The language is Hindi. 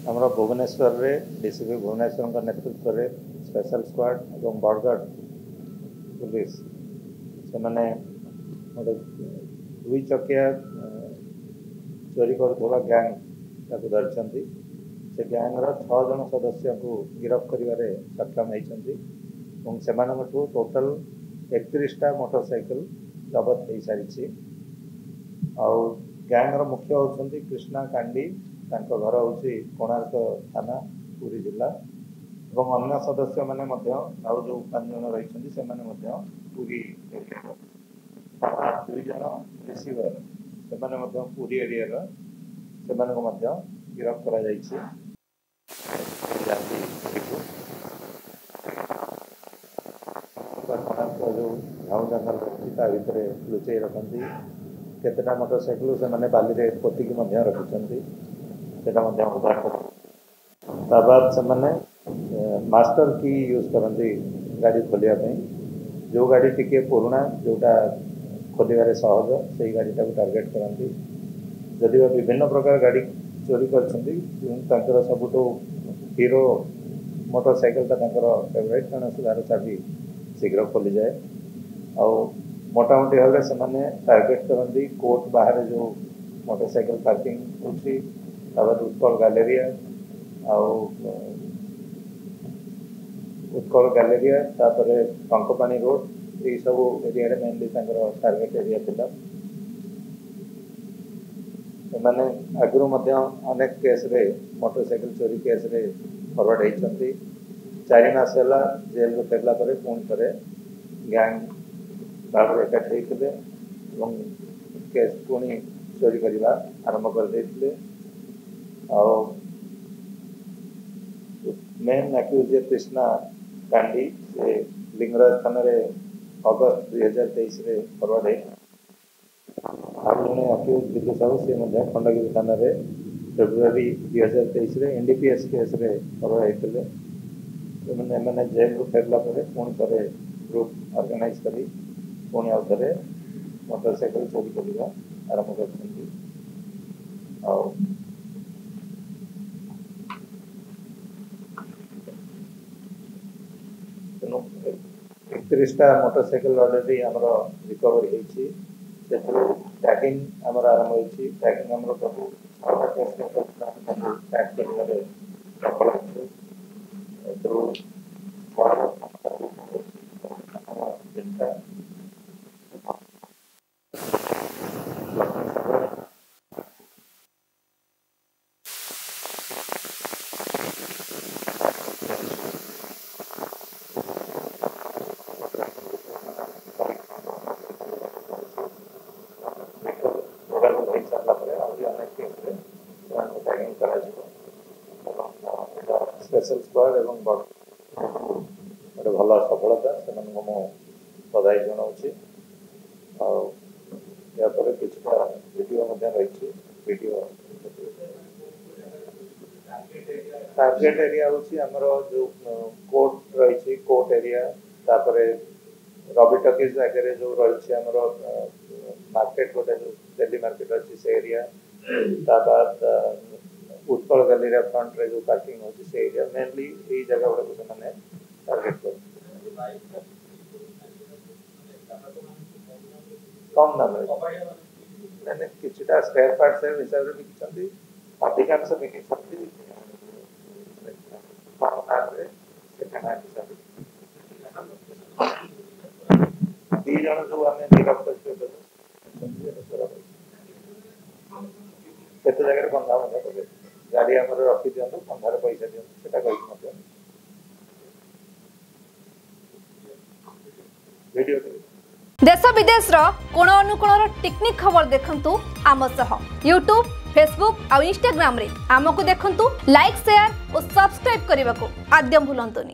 आमर भुवनेश्वर रे डीसीपी भुवनेश्वर नेतृत्व में स्पेशल स्क्वाड और बरगढ़ पुलिस से मैंने गोटे 2 चकिया चोरी करुवा गैंग धरी से गैंग्र 6 जन सदस्य को गिरफ्त कर सक्षम होती टोटाल 31टा मोटरसाइकिल जबत हो सारी गैंग्र मुख्य होती कृष्णा कांडी घर हूँ कोणार्क थाना पुरी जिला और अन्य सदस्य मैंने जो 5 जन रही से पुरी 2 जन रिसीवर से पुरी एरिया से गिरफ्त कर जो झाऊ जंगल रही लुचई रखती केतटा मोटरसाइकिल से मैंने बाली पोतिकी रखिंट से उद्धार कर बाद से मैंने मास्टर की यूज करती गाड़ी खोलियापी जो गाड़ी टी पुराणा जोटा खोलिबारे सहज से गाड़ी टारगेट करती जदि विभिन्न प्रकार गाड़ी चोरी कर सबुठ हीरो मोटरसाइकिल फेवरेट कारण से तार चाबी शीघ्र खोली जाए आ मोटामोटी भाव से मैंने टारगेट करती कोर्ट बाहर जो मोटरसाइकिल पार्किंग होती Utkal galleria Utkal galleria Tankapani road ये सब एरिया मेनली टारगेट एरिया था मैंने आगु अनेक केस रे मोटरसाइकिल चोरी केस रे फरवर्ड होती 4 मास है जेल रू फेरला पुणी थे गैंग भाव एकाठी होते केस पुणी चोरी करवा आरंभ करते मेन एक्यूज कृष्णा कांडी से लिंगराज थाना अगस्त 2023 फरवर्ड आप जड़े एक्यूज बिजू साहू सी खंडगिरी थाना फेब्रुआरी 2023 एनडीपीएस केस फरवर्ड होते मैंने जेल रू फेरला पुणी थे ग्रुप ऑर्गेनाइज करी पुणी आउ थे मोटरसाइकिल चोरी करवा आरंभ कर तेणु 31टा मोटरसाइकिल ऑलरेडी आमर रिकवरी होती टैगिंग आमर आरंभ होती टैगिंग आमर सब टैग कर सफल स्पेशल स्क्वाड एवं गोटे भल सफलता से बधाई जनाऊँगी यापर कि वीडियो रही वीडियो टारगेट एरिया हूँ आमर जो कोर्ट रही कोर्ट एरिया तापर रवि टकीज आगे जो रही आमर मार्केट गोटे जो दिल्ली मार्केट अच्छी से एरिया बाद उत्कल गैलेरिया फ्रंट रे जो पार्किंग होती से एरिया मेनली यही जगह गुड़ा को से टारगेट कर कम दाम मैंने किछटा स्पेयर पार्ट्स हिसाब से बिकि अधिकांश बिकि दी जन जो आम गिरफ्त केते जगह बंधा बंधा कर गाड़ी आम रखी दिखाँ बंधार पैसा दिखाँ वीडियो देश विदेश कोण अनुकोण टेक्निक खबर देखंतु आम सह यूट्यूब फेसबुक और इंस्टाग्राम रे आमको देखंतु लाइक शेयर और सब्सक्राइब करने को आद्यम भूलंतुनि।